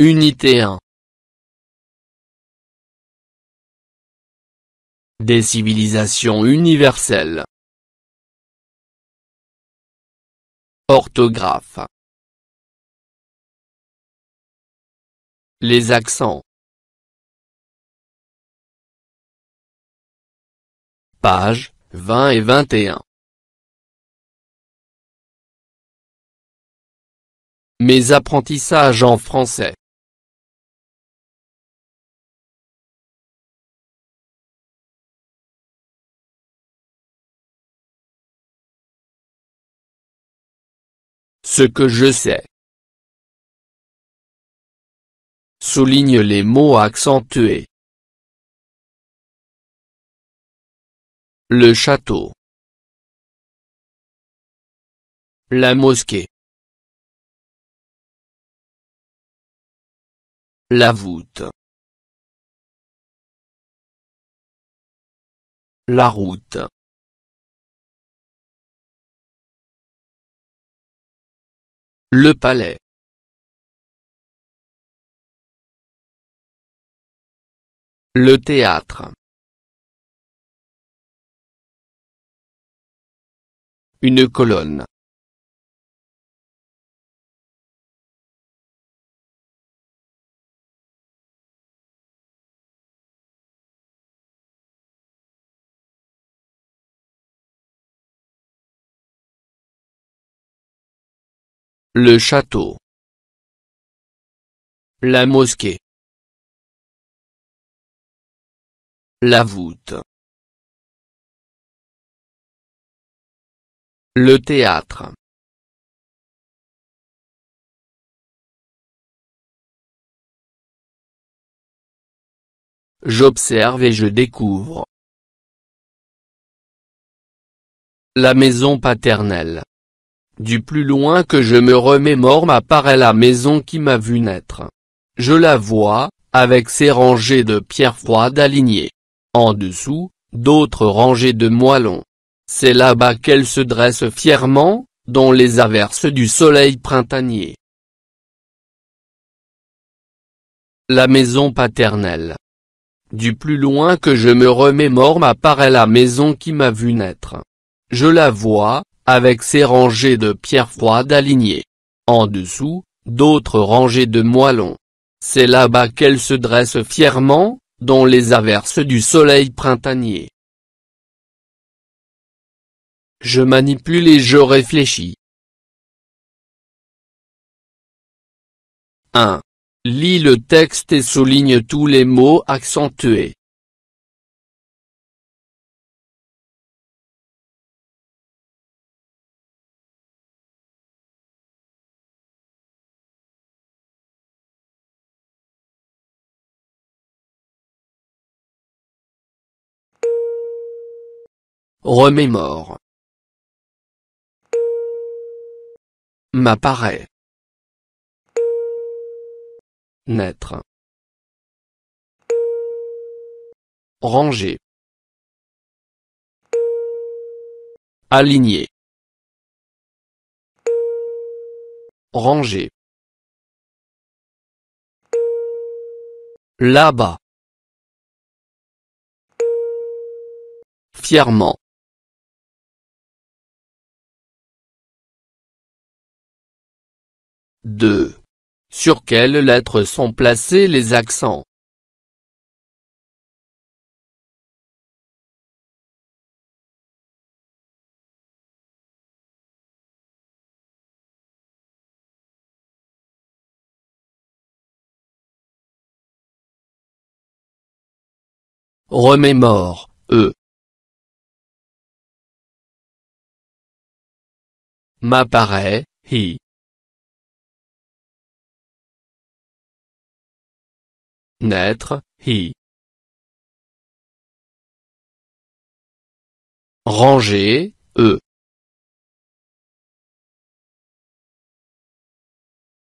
Unité 1. Des civilisations universelles. Orthographe. Les accents. Pages 20 et 21. Mes apprentissages en français. Ce que je sais. Souligne les mots accentués. Le château. La mosquée. La voûte. La route. Le palais. Le théâtre. Une colonne. Le château. La mosquée. La voûte. Le théâtre. J'observe et je découvre. La maison paternelle. Du plus loin que je me remémore m'apparaît la maison qui m'a vu naître. Je la vois, avec ses rangées de pierres froides alignées. En dessous, d'autres rangées de moellons. C'est là-bas qu'elle se dresse fièrement, dans les averses du soleil printanier. La maison paternelle. Du plus loin que je me remémore m'apparaît la maison qui m'a vu naître. Je la vois, avec ses rangées de pierres froides alignées. En dessous, d'autres rangées de moellons. C'est là-bas qu'elle se dresse fièrement, dans les averses du soleil printanier. Je manipule et je réfléchis. 1. Lis le texte et souligne tous les mots accentués. Remémore. M'apparaît. Naître. Ranger. Aligner. Ranger. Là-bas. Fièrement. 2. Sur quelles lettres sont placés les accents? Remémore, M'apparaît, hi. Naître, hi. Ranger,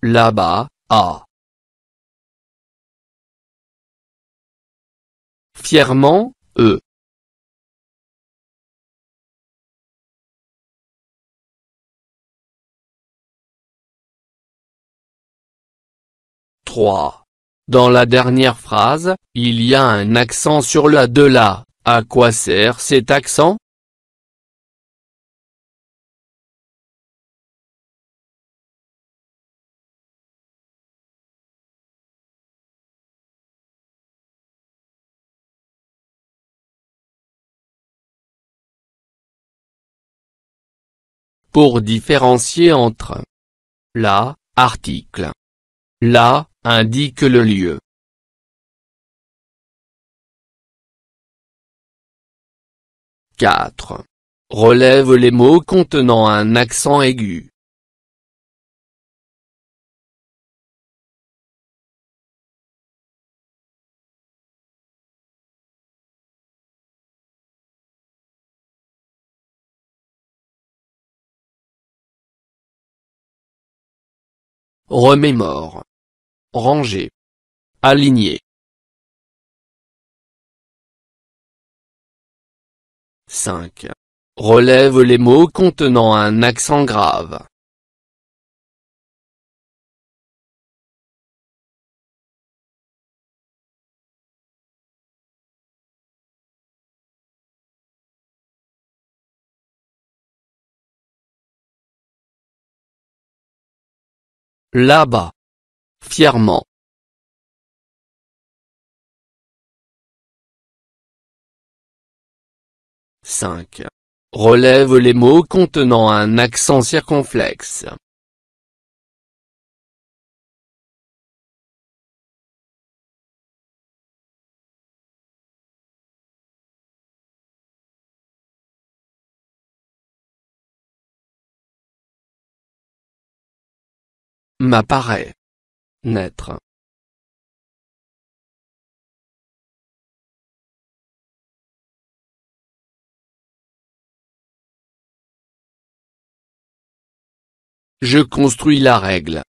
Là-bas, A. Fièrement, « 3. Dans la dernière phrase, il y a un accent sur le « de là ». À quoi sert cet accent? Pour différencier entre la, article. La, indique le lieu. « 4. Relève les mots contenant un accent aigu. Remémore. Ranger. Aligner. 5. Relève les mots contenant un accent grave. Là-bas. Fièrement. 5. Relève les mots contenant un accent circonflexe. M'apparaît. Naître. Je construis la règle.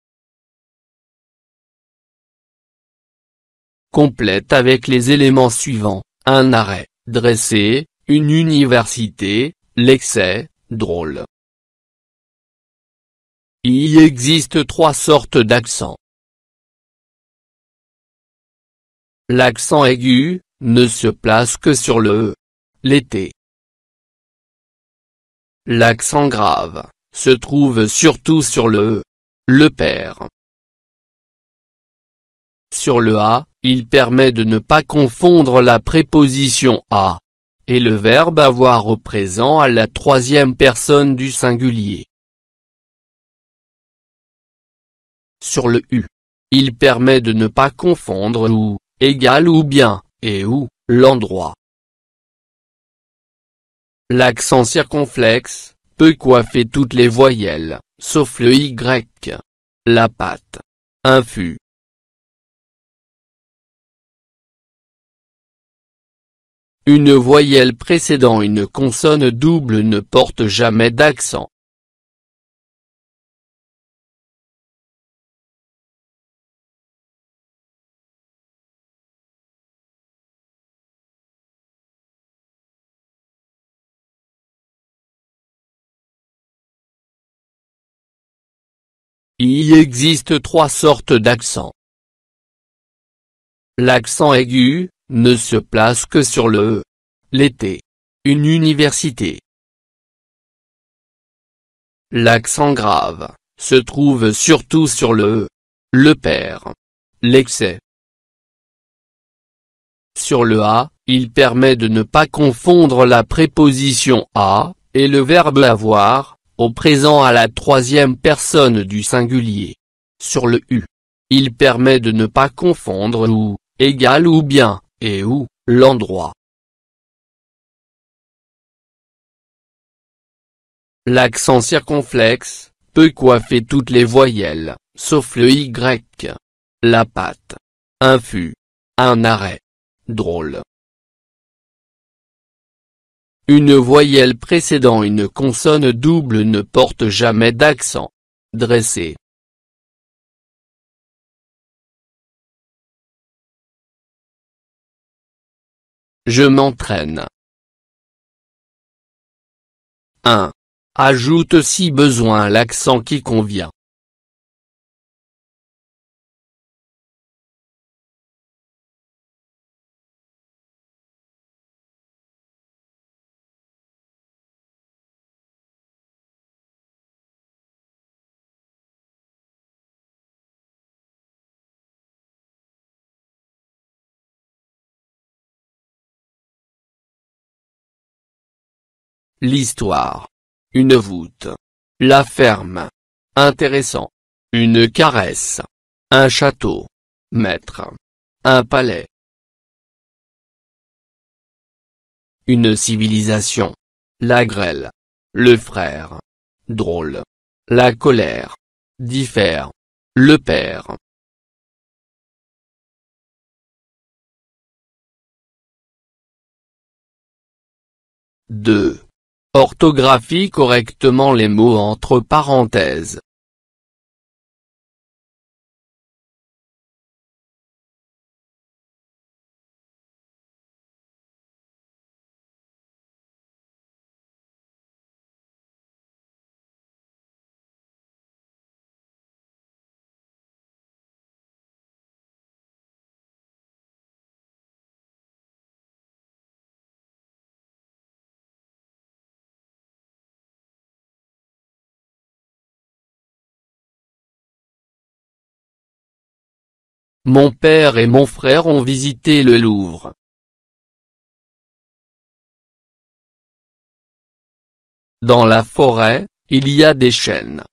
Complète avec les éléments suivants, un arrêt, dressé, une université, l'excès, drôle. Il existe 3 sortes d'accents. L'accent aigu, ne se place que sur le E. L'été. L'accent grave, se trouve surtout sur le E. Le père. Sur le A, il permet de ne pas confondre la préposition à et le verbe avoir au présent à la 3e personne du singulier. Sur le U, il permet de ne pas confondre ou, égal ou bien, et ou, l'endroit. L'accent circonflexe peut coiffer toutes les voyelles, sauf le Y. La patte. Infus. Une voyelle précédant une consonne double ne porte jamais d'accent. Il existe 3 sortes d'accents. L'accent aigu, ne se place que sur le E. L'été. Une université. L'accent grave, se trouve surtout sur le E. Le père. L'excès. Sur le A, il permet de ne pas confondre la préposition à et le verbe avoir, au présent à la 3e personne du singulier. Sur le U, il permet de ne pas confondre ou, égal ou bien, et ou, l'endroit. L'accent circonflexe peut coiffer toutes les voyelles, sauf le Y. La patte. Infus. Un arrêt. Drôle. Une voyelle précédant une consonne double ne porte jamais d'accent. Dressé. Je m'entraîne. 1. Ajoute si besoin l'accent qui convient. L'histoire. Une voûte. La ferme. Intéressant. Une caresse. Un château. Maître. Un palais. Une civilisation. La grêle. Le frère. Drôle. La colère. Diffère. Le père. 2. Orthographie correctement les mots entre parenthèses. Mon père et mon frère ont visité le Louvre. Dans la forêt, il y a des chênes.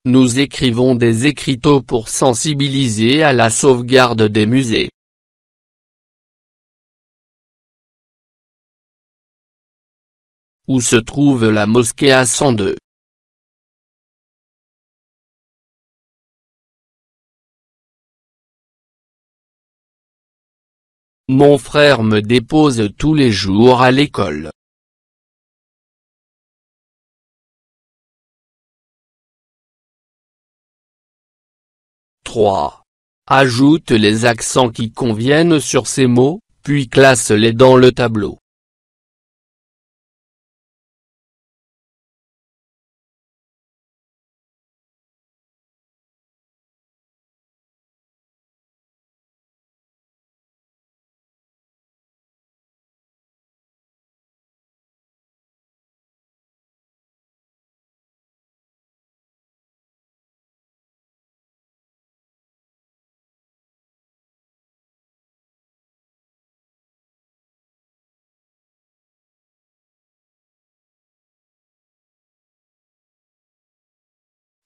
Nous écrivons des écriteaux pour sensibiliser à la sauvegarde des musées. Où se trouve la mosquée à 102? Mon frère me dépose tous les jours à l'école. « 3. Ajoute les accents qui conviennent sur ces mots, puis classe-les dans le tableau.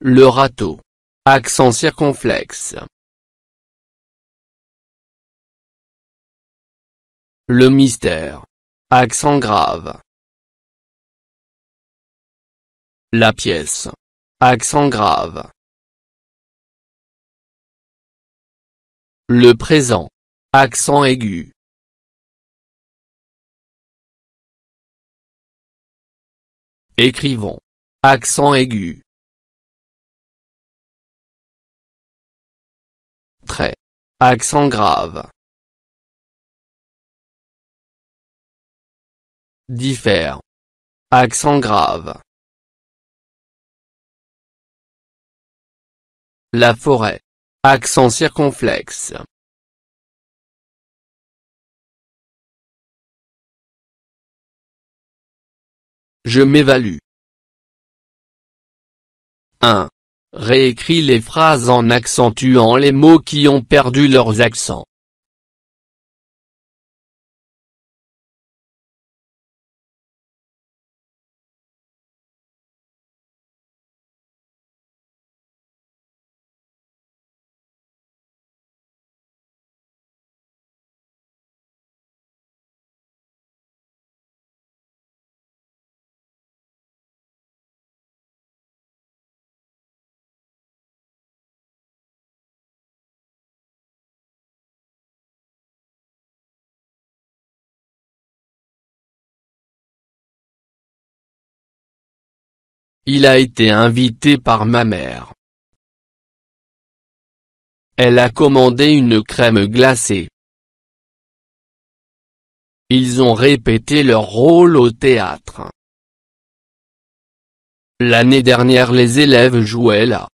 Le râteau. Accent circonflexe. Le mystère. Accent grave. La pièce. Accent grave. Le présent. Accent aigu. Écrivons. Accent aigu. Trait. Accent grave. Diffère. Accent grave. La forêt. Accent circonflexe. Je m'évalue. 1. Réécris les phrases en accentuant les mots qui ont perdu leurs accents. Il a été invité par ma mère. Elle a commandé une crème glacée. Ils ont répété leur rôle au théâtre. L'année dernière les élèves jouaient là.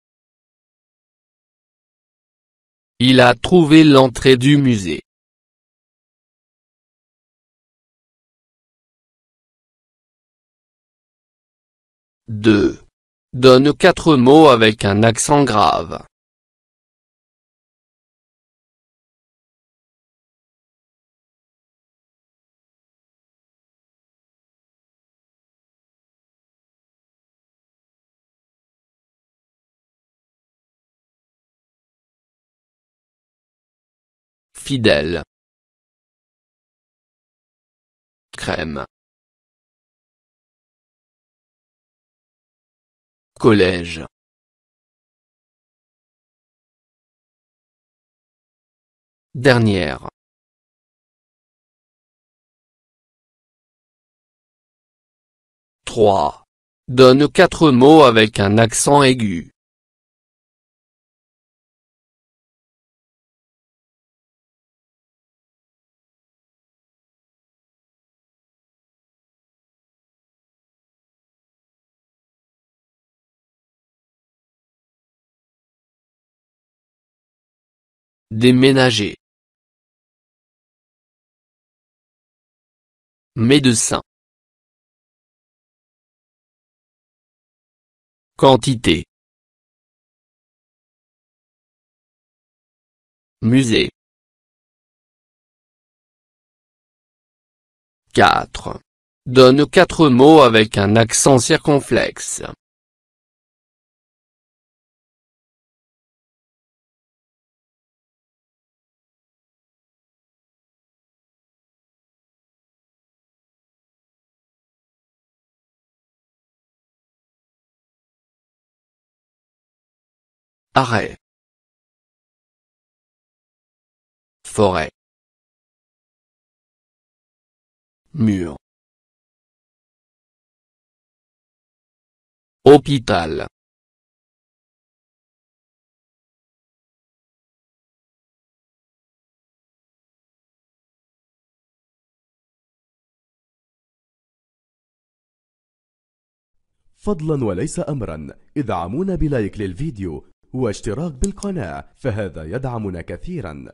Il a trouvé l'entrée du musée. Deux. Donne 4 mots avec un accent grave. Fidèle. Crème. Collège. Dernière. Trois. Donne 4 mots avec un accent aigu. Déménager. Médecin. Quantité. Musée. 4. Donne 4 mots avec un accent circonflexe. Arrêt. Forêt. Mur. Hôpital. فضلا وليس أمرا ادعمونا بلايك للفيديو واشتراك بالقناة، فهذا يدعمنا كثيرا.